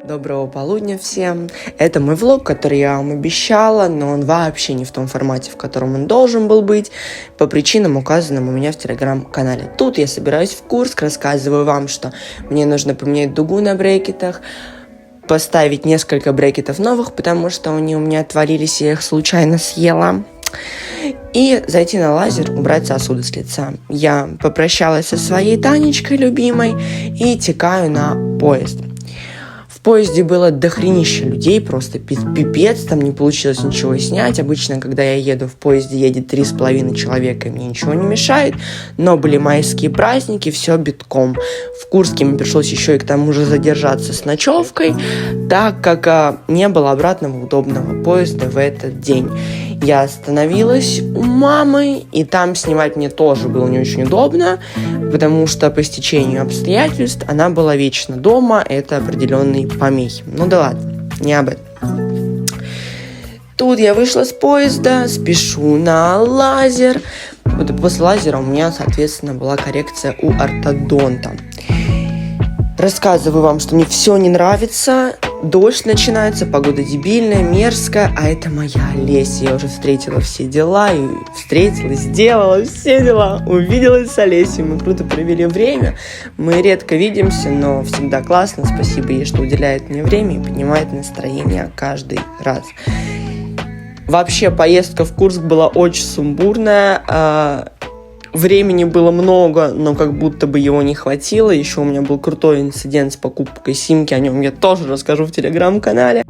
Доброго полудня всем. Это мой влог, который я вам обещала, но он вообще не в том формате, в котором он должен был быть, по причинам, указанным у меня в телеграм-канале. Тут я собираюсь в Курск, рассказываю вам, что мне нужно поменять дугу на брекетах, поставить несколько брекетов новых, потому что они у меня отвалились, я их случайно съела. И зайти на лазер, убрать сосуды с лица. Я попрощалась со своей Танечкой любимой и текаю на поезд. В поезде было дохренище людей, просто пипец, там не получилось ничего снять. Обычно, когда я еду в поезде, едет 3,5 человека, и мне ничего не мешает. Но были майские праздники, все битком. В Курске мне пришлось еще и к тому же задержаться с ночевкой, так как не было обратного удобного поезда в этот день. Я остановилась у мамы, и там снимать мне тоже было не очень удобно, потому что по стечению обстоятельств она была вечно дома, это определенные помехи. Ну да ладно, не об этом. Тут я вышла с поезда, спешу на лазер. После лазера у меня, соответственно, была коррекция у ортодонта. Рассказываю вам, что мне все не нравится. Дождь начинается, погода дебильная, мерзкая, а это моя Олеся. Я уже встретила все дела, и встретила, сделала все дела, увиделась с Олесей, мы круто провели время. Мы редко видимся, но всегда классно. Спасибо ей, что уделяет мне время и поднимает настроение каждый раз. Вообще, поездка в Курск была очень сумбурная. Времени было много, но как будто бы его не хватило. Еще у меня был крутой инцидент с покупкой симки, о нем я тоже расскажу в телеграм-канале.